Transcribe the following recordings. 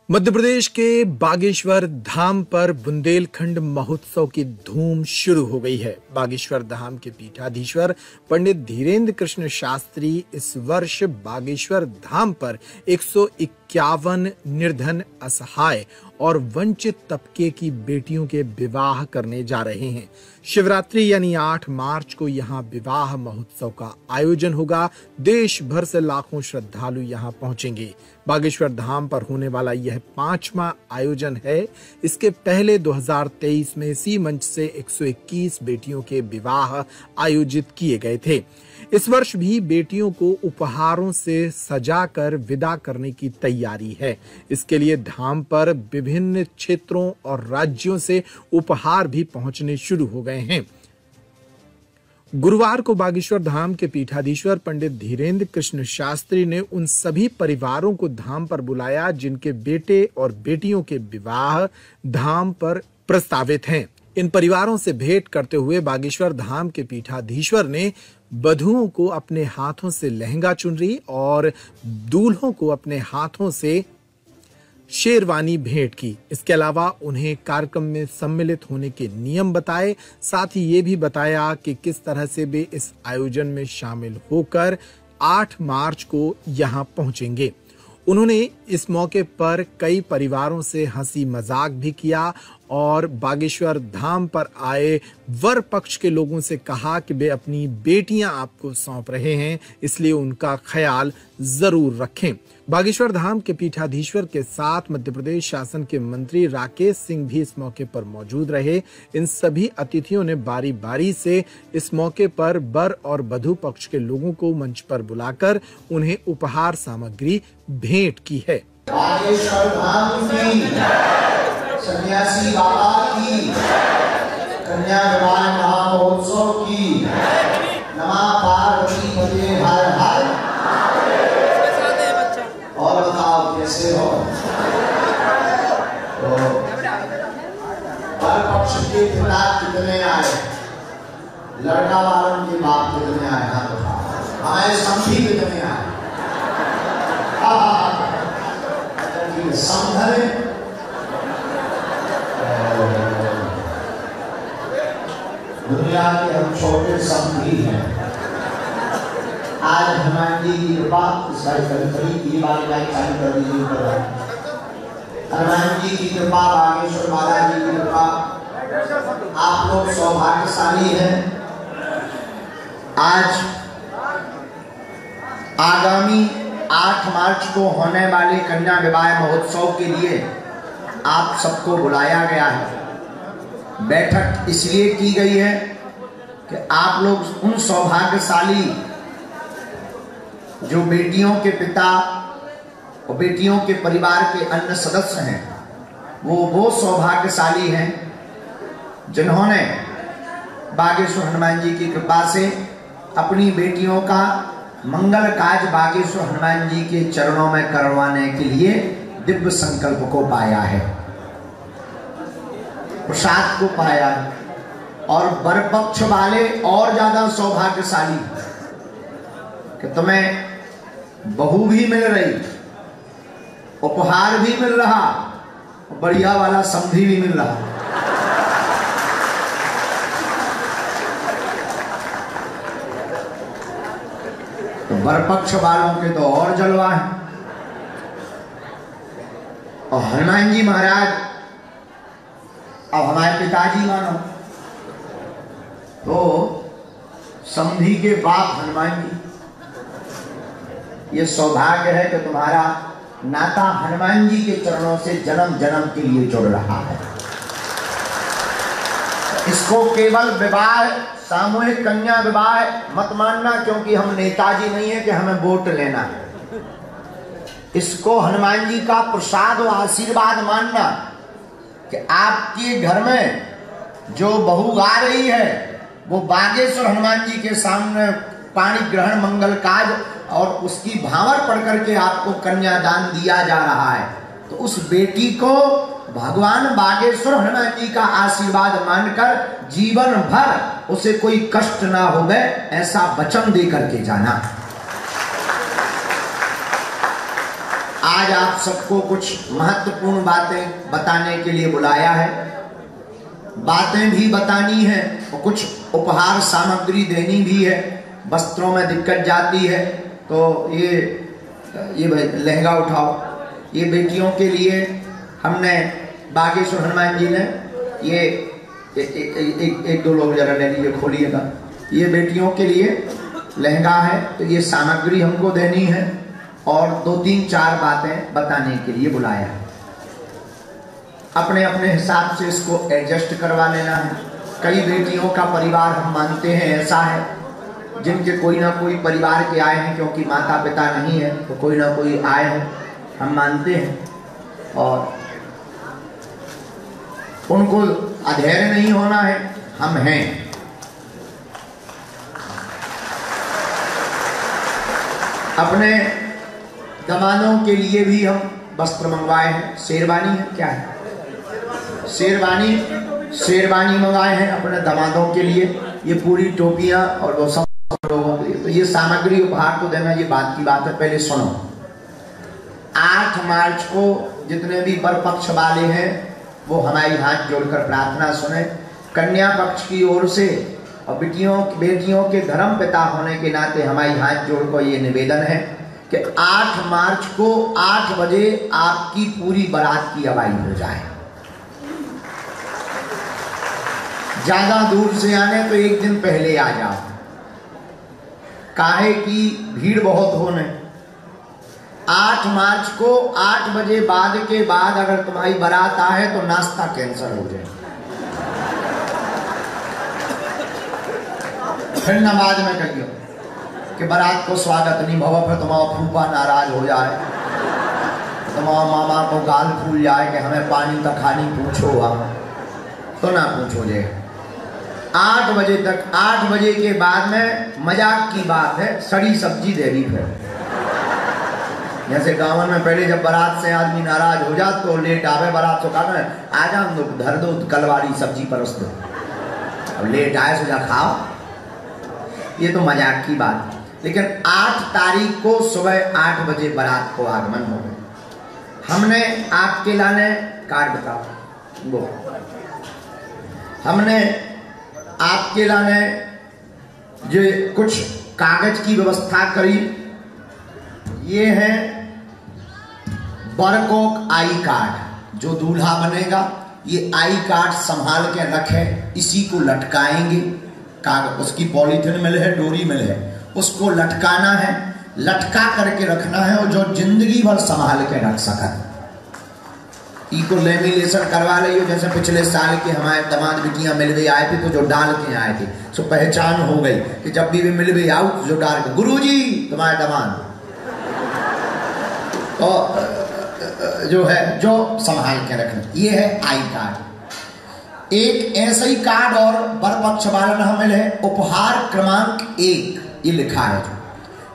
मध्य प्रदेश के बागेश्वर धाम पर बुंदेलखंड महोत्सव की धूम शुरू हो गई है। बागेश्वर धाम के पीठाधीश्वर पंडित धीरेन्द्र कृष्ण शास्त्री इस वर्ष बागेश्वर धाम पर 151 निर्धन, असहाय और वंचित तबके की बेटियों के विवाह करने जा रहे हैं। शिवरात्रि यानी 8 मार्च को यहाँ विवाह महोत्सव का आयोजन होगा। देश भर से लाखों श्रद्धालु यहाँ पहुंचेंगे। बागेश्वर धाम पर होने वाला यह 5वां आयोजन है। इसके पहले 2023 में इसी मंच से 121 बेटियों के विवाह आयोजित किए गए थे। इस वर्ष भी बेटियों को उपहारों से सजाकर विदा करने की तैयारी है। इसके लिए धाम पर विभिन्न क्षेत्रों और राज्यों से उपहार भी पहुंचने शुरू हो गए हैं। गुरुवार को बागेश्वर धाम के पीठाधीश्वर पंडित धीरेन्द्र कृष्ण शास्त्री ने उन सभी परिवारों को धाम पर बुलाया जिनके बेटे और बेटियों के विवाह धाम पर प्रस्तावित हैं। इन परिवारों से भेंट करते हुए बागेश्वर धाम के पीठाधीश्वर ने वधुओं को अपने हाथों से लहंगा चुनरी और दूल्हों को अपने हाथों से शेरवानी भेंट की। इसके अलावा उन्हें कार्यक्रम में सम्मिलित होने के नियम बताए। साथ ही ये भी बताया कि किस तरह से वे इस आयोजन में शामिल होकर 8 मार्च को यहाँ पहुंचेंगे। उन्होंने इस मौके पर कई परिवारों से हंसी मजाक भी किया और बागेश्वर धाम पर आए वर पक्ष के लोगों से कहा कि वे अपनी बेटियां आपको सौंप रहे हैं, इसलिए उनका ख्याल जरूर रखें। बागेश्वर धाम के पीठाधीश्वर के साथ मध्य प्रदेश शासन के मंत्री राकेश सिंह भी इस मौके पर मौजूद रहे। इन सभी अतिथियों ने बारी बारी से इस मौके पर वर और वधु पक्ष के लोगों को मंच पर बुलाकर उन्हें उपहार सामग्री भेंट की है। बागेश्वर धाम की सन्यासी बाबा की कन्या विवाह महोत्सव की नमः पार्वती पते हर हर। और बताओ कैसे हो? तो हर पक्ष के पिता कितने आए, लड़का वालों के बाप कितने आए, हाँ बताओ। हमारे समधी कितने आए? समझे दुनिया के हम छोटे समधी हैं। आज हनुमान जी की कृपा की बात चालू कर दीजिए। हनुमान जी की कृपा, बागेश्वर महाराज जी की कृपा, आप लोग सौभाग्यशाली हैं। आज आगामी 8 मार्च को होने वाले कन्या विवाह महोत्सव के लिए आप सबको बुलाया गया है। बैठक इसलिए की गई है कि आप लोग उन सौभाग्यशाली जो बेटियों के पिता और बेटियों के परिवार के अन्य सदस्य हैं, वो सौभाग्यशाली हैं जिन्होंने बागेश्वर हनुमान जी की कृपा से अपनी बेटियों का मंगल काज बागेश्वर हनुमान जी के चरणों में करवाने के लिए दिव्य संकल्प को पाया है, प्रसाद को पाया है। और वर पक्ष वाले और ज्यादा सौभाग्यशाली कि तुम्हें बहू भी मिल रही, उपहार भी मिल रहा, बढ़िया वाला समधी भी मिल रहा। तो वर पक्ष वालों के तो और जलवा है। और हनुमान जी महाराज अब हमारे पिताजी मानो, तो समधी के बाप हनुमान जी, ये सौभाग्य है कि तुम्हारा नाता हनुमान जी के चरणों से जन्म जन्म के लिए जुड़ रहा है। इसको केवल विवाह, सामूहिक कन्या विवाह मत मानना, क्योंकि हम नेताजी नहीं है कि हमें वोट लेना है। इसको हनुमान जी का प्रसाद और आशीर्वाद मानना कि आपके घर में जो बहू आ रही है वो बागेश्वर हनुमान जी के सामने पाणी ग्रहण मंगल काज और उसकी भावर पढ़ करके आपको कन्यादान दिया जा रहा है। तो उस बेटी को भगवान बागेश्वर हनुमान जी का आशीर्वाद मानकर जीवन भर उसे कोई कष्ट ना हो गए, ऐसा वचन दे करके जाना। आज आप सबको कुछ महत्वपूर्ण बातें बताने के लिए बुलाया है। बातें भी बतानी है और कुछ उपहार सामग्री देनी भी है। वस्त्रों में दिक्कत जाती है तो ये लहंगा उठाओ। ये बेटियों के लिए हमने बागेश्वर हनुमान जी ने ये एक दो लोग जरा ले लीजिए, खोलिएगा। ये बेटियों के लिए लहंगा है, तो ये सामग्री हमको देनी है और 2-3-4 बातें बताने के लिए बुलाया है। अपने अपने हिसाब से इसको एडजस्ट करवा लेना है। कई बेटियों का परिवार हम मानते हैं ऐसा है जिनके कोई ना कोई परिवार के आए हैं, क्योंकि माता पिता नहीं है तो कोई ना कोई आए हैं, हम मानते हैं। और उनको अधैर्य नहीं होना है, हम हैं। अपने दमादों के लिए भी हम वस्त्र मंगवाए हैं। शेरवानी है, क्या है? शेरवानी मंगाए हैं अपने दमादों के लिए। ये पूरी टोपियां और वो सब लोगों के लिए। तो ये सामग्री उपहार तो देना, ये बात की बात है। पहले सुनो, 8 मार्च को जितने भी वर पक्ष वाले हैं वो हमारी हाथ जोड़कर प्रार्थना सुने। कन्या पक्ष की ओर से और बेटियों के धर्म पिता होने के नाते हमारी हाथ जोड़कर ये निवेदन है कि 8 मार्च को 8 बजे आपकी पूरी बारात की अगुवाई हो जाए। ज्यादा दूर से आने तो एक दिन पहले आ जाओ, काहे की भीड़ बहुत होने। 8 मार्च को 8 बजे बाद के बाद अगर तुम्हारी बारात आए तो नाश्ता कैंसिल हो जाए। फिर नमाज में कहियो कि बारात को स्वागत नहीं भवा, फिर तुम्हारा फूफा नाराज हो जाए, तुम्हारा मामा को गाल फूल जाए कि हमें पानी तक खानी पूछो, तो ना पूछो जे। 8 बजे तक, 8 बजे के बाद में मजाक की बात है, सड़ी सब्जी दे दी। फिर जैसे गाँव में पहले जब बारात से आदमी नाराज हो जाए तो लेट आवे बारात तो कहा आजा धर दो कल वाली सब्जी परस दो, अब लेट आए सोचा खाओ। ये तो मजाक की बात। लेकिन 8 तारीख को सुबह 8 बजे बारात को आगमन हो गए। हमने आपके लाने कार्ड बताओ वो, हमने आपके लाने जो कुछ कागज की व्यवस्था करी। ये है बरकोक आई कार्ड। जो दूल्हा बनेगा ये आई कार्ड संभाल के रखे, इसी को लटकाएंगे। कागज उसकी पॉलीथिन मिल है, डोरी मिल है, उसको लटकाना है, लटका करके रखना है और जो जिंदगी भर संभाल के रख सकत। इको लेमिनेशन करवा लियो। जैसे पिछले साल के हमारे दामाद बिटियां मिल गई आए थे तो जो डाल के आए थे सो पहचान हो गई कि जब भी वे मिल गई आओ जो डाल के गुरुजी तुम्हारे दामाद तो जो है जो संभाल के रखना। ये है आई कार्ड। एक ऐसा ही कार्ड और वर पक्ष वाला हमें है उपहार क्रमांक 1, ये लिखा है।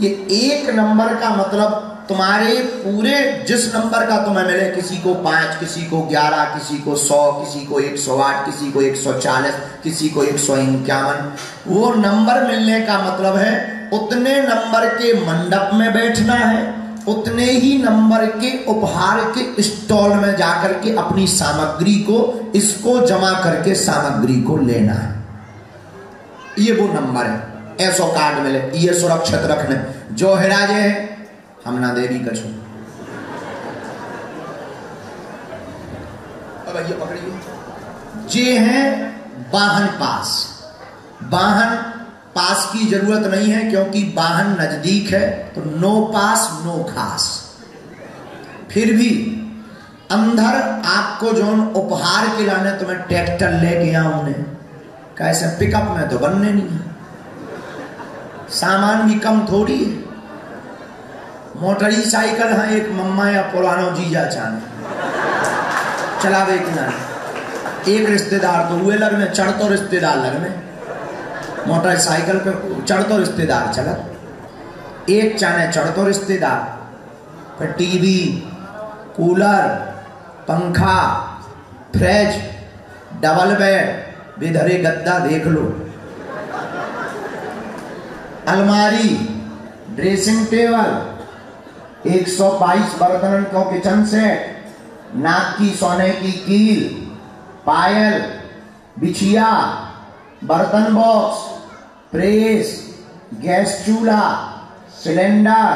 ये 1 नंबर का मतलब तुम्हारे पूरे जिस नंबर का तुम्हें मिले, किसी को 5, किसी को 11, किसी को 100, किसी को 108, किसी को 140, किसी को 151, वो नंबर मिलने का मतलब है उतने नंबर के मंडप में बैठना है, उतने ही नंबर के उपहार के स्टॉल में जाकर के अपनी सामग्री को इसको जमा करके सामग्री को लेना है। ये वो नंबर है। ऐसो कार्ड मिले, ये सुरक्षित रखने। जो हिराजे है हम ना देवी कछु। अब ये पकड़िए। ये है वाहन पास। वाहन पास की जरूरत नहीं है क्योंकि वाहन नजदीक है, तो नो पास नो खास। फिर भी अंदर आपको जो उपहार के लाने तुम्हें ट्रैक्टर ले गया उन्हें कैसे पिकअप में तो बनने नहीं है, सामान भी कम थोड़ी है। मोटरी साइकिल है एक मम्मा या पुरानो जीजा चाने चलावे किनारे। एक रिश्तेदार तो हुए लगने, चढ़ तो रिश्तेदार लगने, मोटरसाइकिल पे चढ़ तो रिश्तेदार चला, एक चाने चढ़ तो रिश्तेदार, फिर टीवी, कूलर, पंखा, फ्रिज, डबल बेड, बेधरे गद्दा देख लो, अलमारी, ड्रेसिंग टेबल, 122 बर्तन को किचन सेट, नाक की सोने की कील, पायल, बिछिया, बर्तन बॉक्स, प्रेस, गैस चूल्हा, सिलेंडर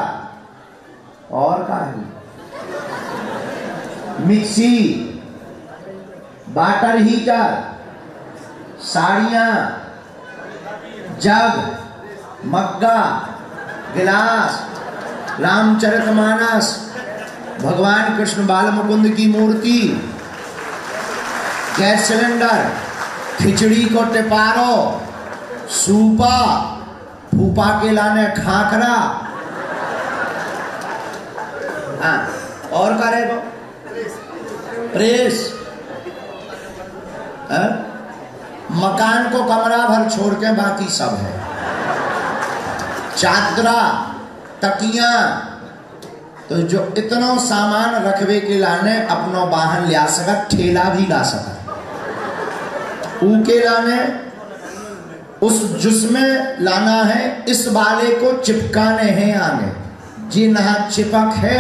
और का मिक्सी, वाटर हीटर, साड़ियां, जग, मग्गा, गिलास, रामचरितमानस, भगवान कृष्ण बाल मुकुंद की मूर्ति, गैस सिलेंडर, खिचड़ी को टिपारो, सूपा, फूफा के लाने खाखरा, हाँ और का रहेगा प्रेस, मकान को कमरा भर छोड़ के बाकी सब है, चादरा, तकिया, तो जो इतना सामान रखवे के लाने अपनो वाहन लिया सकत, ठेला भी ला सकत, ऊके लाने उस जिसमें लाना है इस वाले को चिपकाने हैं आगे, जी ना चिपक है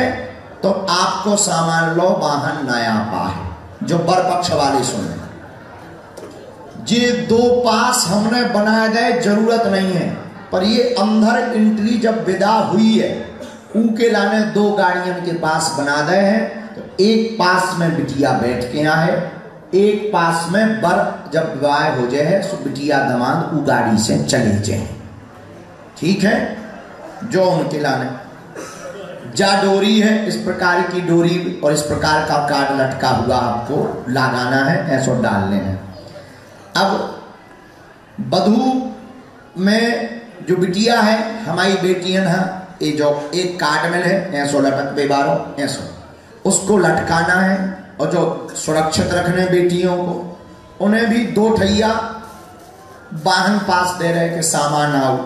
तो आपको सामान लो वाहन नया पाए। जो बर पक्ष वाले सुने ये दो पास हमने बनाए गए जरूरत नहीं है, पर ये अंदर एंट्री जब विदा हुई है उनके लाने दो गाड़ियों के पास बना दे हैं, तो एक पास में बिटिया बैठ के यहाँ है, एक पास में बर जब विवाह हो जाए है सो बिटिया दमाद उ गाड़ी से चले जाए। ठीक है, जो उनके लाने जा डोरी है इस प्रकार की डोरी और इस प्रकार का कार्ड लटका हुआ आपको लगाना है, ऐसा डालने हैं। अब बधू में जो बिटिया है हमारी बेटियां है, ये जो एक कार्ड मिल है ऐसो लटक बेबारो ऐसो उसको लटकाना है, और जो सुरक्षित रखने बेटियों को उन्हें भी दो ठैया वाहन पास दे रहे कि सामान आओ,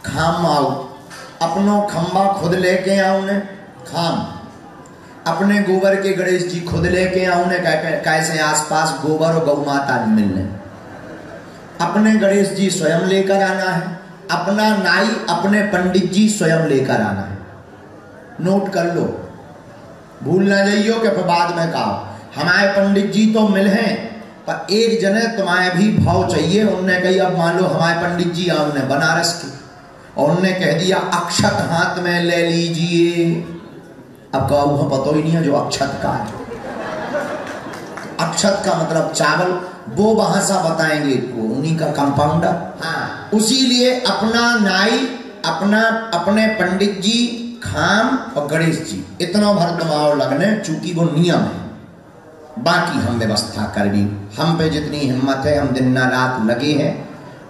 खाम आओ, अपनो खंबा खुद लेके आओ ने खाम, अपने गोबर के गणेश जी खुद लेके आओ ने, कैसे आसपास गोबर और गौ माता मिलने, अपने गणेश जी स्वयं लेकर आना है, अपना नाई अपने पंडित जी स्वयं लेकर आना है। नोट कर लो, भूल ना जाइयो कि फिर बाद में कहो हमारे पंडित जी तो मिल हैं, पर एक जने तुम्हारे भी भाव चाहिए। उनने कही अब मान लो हमारे पंडित जी आए उन्हें बनारस की, और उनने कह दिया अक्षत हाथ में ले लीजिए। अब कहो पता ही नहीं है जो अक्षत का है, अक्षत का मतलब चावल, वो भाषा बताएंगे वो उन्हीं का कंपाउंडर। हाँ, उसी लिए अपना नाई अपने पंडित जी खाम और गणेश जी इतना भर दबाव लगने, चूंकि वो नियम है। बाकी हम व्यवस्था कर दी, हम पे जितनी हिम्मत है हम दिन रात लगे हैं,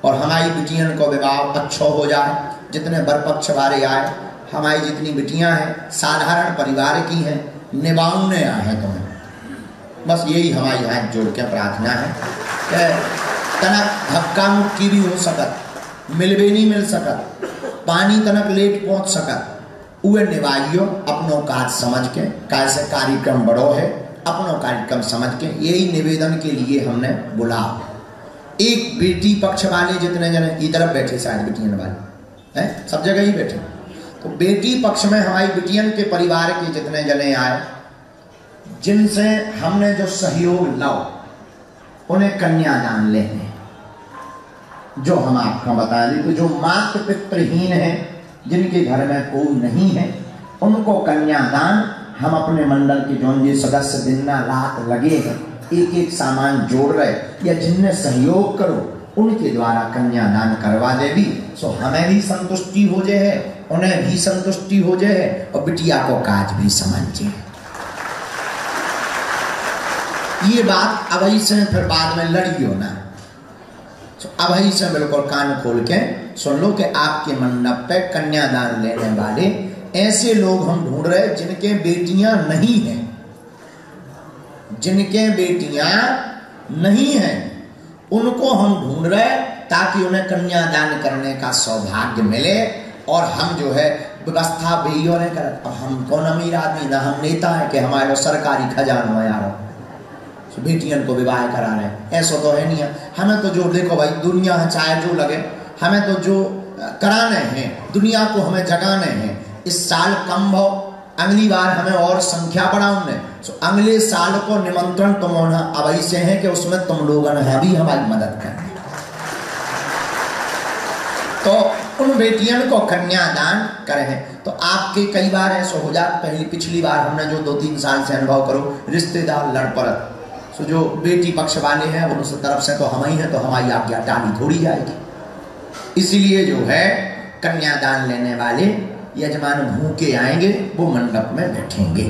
और हमारी बिटियन को विवाह अच्छा हो जाए। जितने बरपक्ष वाले आए, हमारी जितनी बिटियां हैं साधारण परिवार की हैं, निभाने आए तुम्हें, बस यही हमारी हाथ जोड़ के प्रार्थना है कि तनक धक्का मुक्की भी हो सकत, मिल भी नहीं मिल सकत, पानी तनक लेट पहुंच सकत, उहे निभाइयो अपनो कार्य समझ के, कैसे कार्यक्रम बड़ो है अपनो कार्यक्रम समझ के, यही निवेदन के लिए हमने बुला। एक बेटी पक्ष वाले जितने जने इधर बैठे, शायद बेटियन वाले हैं सब जगह ही बैठे, तो बेटी पक्ष में हमारी बिटियन के परिवार के जितने जने आए, जिनसे हमने जो सहयोग लाओ उन्हें कन्यादान लेने, जो हम आपको बता दें तो जो मातृ पितृहीन है, जिनके घर में कोई नहीं है, उनको कन्यादान हम अपने मंडल के जो ये सदस्य दिन रात लगे हैं, एक एक सामान जोड़ रहे, या जिनने सहयोग करो उनके द्वारा कन्यादान करवा दे भी, सो हमें भी संतुष्टि हो जाए, उन्हें भी संतुष्टि हो जाए, और बिटिया को काज भी समझे। ये बात अभी से फिर बाद में लड़ियो ना, अभी से बिल्कुल कान खोल के सुन लो कि आपके मंडप पे कन्यादान लेने वाले ऐसे लोग हम ढूंढ रहे जिनके बेटियां नहीं हैं, जिनके बेटियां नहीं हैं उनको हम ढूंढ रहे, ताकि उन्हें कन्यादान करने का सौभाग्य मिले। और हम जो है व्यवस्था भी नहीं कर, हम कौन अमीर आदमी ना, हम नेता है कि हमारे सरकारी खजाना है यार, बेटियन को विवाह करा रहे हैं, ऐसा तो है नहीं है। हमें तो जो देखो भाई दुनिया है चाहे जो लगे, हमें तो जो कराने हैं दुनिया को हमें जगाने हैं। इस साल कम भाव अगली बार हमें और संख्या बढ़ाऊंगे। सो अगले साल को निमंत्रण तुम अब ऐसे है कि उसमें तुम लोग भी हमारी मदद करें। तो उन बेटियों को कन्यादान करें। तो आपके कई बार ऐसा हो जाता, पहली पिछली बार हमने जो 2-3 साल से अनुभव करो, रिश्तेदार लड़ पड़त, सो जो बेटी पक्ष वाले हैं उनसे तरफ से तो हम ही हैं, तो हमारी आज्ञा टाली थोड़ी जाएगी। इसीलिए जो है कन्यादान लेने वाले यजमान भूखे आएंगे, वो मंडप में बैठेंगे,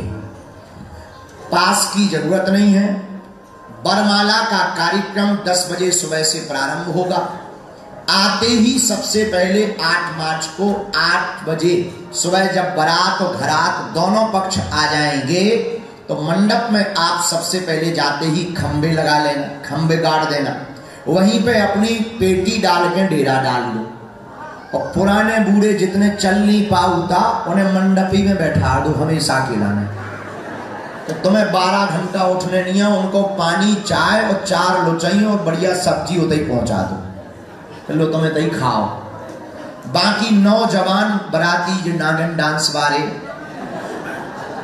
पास की जरूरत नहीं है। वरमाला का कार्यक्रम 10 बजे सुबह से प्रारंभ होगा। आते ही सबसे पहले 8 मार्च को 8 बजे सुबह जब बारात और घरात दोनों पक्ष आ जाएंगे, तो मंडप में आप सबसे पहले जाते ही खंबे लगा लेना, खंबे गाड़ देना, वहीं पे अपनी पेटी डाल के डेरा डाल लो, और पुराने बूढ़े जितने चल नहीं पाऊता उन्हें मंडपी में बैठा दो, हमेशा खिलाना। तो तुम्हें 12 घंटा उठने नहीं है, उनको पानी चाय और 4 लोचाई और बढ़िया सब्जी होते ही पहुंचा दो, लो तुम्हें तई खाओ। बाकी नौजवान बराती जो नागन डांस वाले,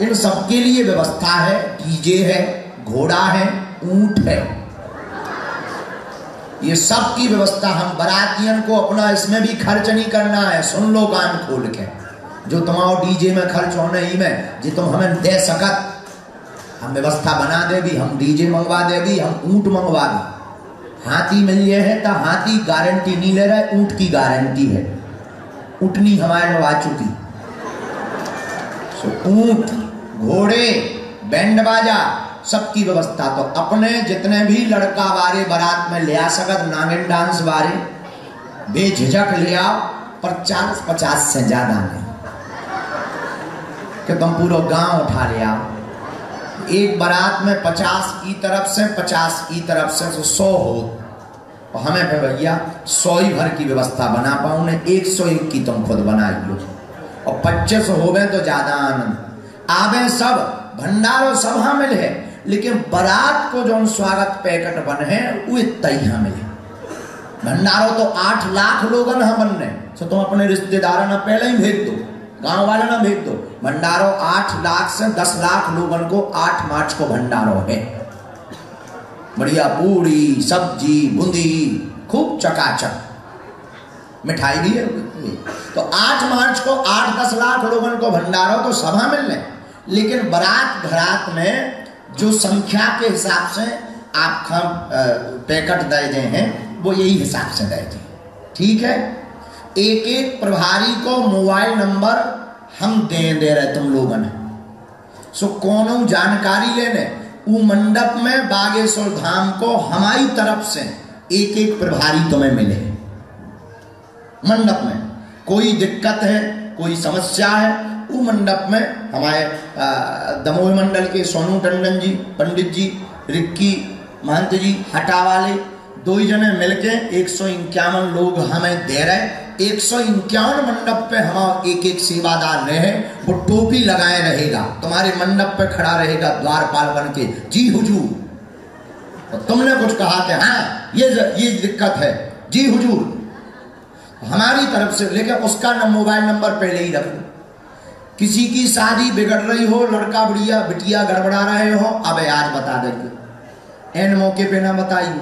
इन सबके लिए व्यवस्था है, डीजे है, घोड़ा है, ऊंट है, ये सब की व्यवस्था। हम बरातियन को अपना इसमें भी खर्च नहीं करना है, सुन लो कान खोल के। जो तुम्हारा डीजे में खर्च होने ही में जी तुम हमें दे सकत, हम व्यवस्था बना दे भी, हम डीजे मंगवा दे भी, हम ऊंट मंगवा भी। हाथी मिल गए है तो हाथी गारंटी नहीं ले रहा है, ऊंट की गारंटी है, उठनी हमारे लोग आ चुकी। सो ऊंट, घोड़े, बैंड बाजा सबकी व्यवस्था। तो अपने जितने भी लड़का वारे बारात में ले आ सकत, नागिन डांस वारे बेझिझक ले आओ, पर 40-50 से ज्यादा नहीं कि तुम पूरा गांव उठा ले आओ। एक बारात में 50 की तरफ से 50 की तरफ से तो 100 हो, और हमें पे भैया 100 ही भर की व्यवस्था बना पाऊं ने, 101 की तुम खुद बना लो, और 25 हो गए तो ज्यादा आनंद आवे। सब भंडारो सब हाँ मिले है, लेकिन बारात को जो स्वागत पैकेट बन है वो इतना ही हाँ मिले। भंडारो तो 8 लाख लोग हाँ बनने, तो तुम अपने रिश्तेदार ना पहले ही भेज दो, गांव वाले ना भेज दो। भंडारो 8 लाख से 10 लाख लोगों को 8 मार्च को भंडारो है, बढ़िया पूरी सब्जी बूंदी खूब चकाचक, मिठाई भी है। तो 8 मार्च को 8-10 लाख लोगों को भंडारो तो सभा मिलने, लेकिन बारात घरात में जो संख्या के हिसाब से आप पैकेट दे दे हैं वो यही हिसाब से दे दे, ठीक है। एक प्रभारी को मोबाइल नंबर हम दे रहे तुम लोगों ने, सो कोनो जानकारी लेने वो मंडप में बागेश्वर धाम को हमारी तरफ से एक प्रभारी तुम्हें मिले। मंडप में कोई दिक्कत है, कोई समस्या है, वो मंडप में हमारे दमोह मंडल के सोनू टंडन जी, पंडित जी, रिक्की महंत जी, हटा वाले 2 जने मिलके 151 लोग हमें दे रहे। 151 मंडप पे हम एक सेवादार रहे, वो टोपी लगाए रहेगा, तुम्हारे मंडप पे खड़ा रहेगा द्वारपाल बन के, जी हुजूर। तो तुमने कुछ कहा कि हाँ ये दिक्कत है, जी हुजूर, हमारी तरफ से, लेकिन उसका मोबाइल नंबर पहले ही रख लो। किसी की शादी बिगड़ रही हो, लड़का बढ़िया बिटिया गड़बड़ा रहे हो, अब आज बता देंगे, एन मौके पे ना बताइए।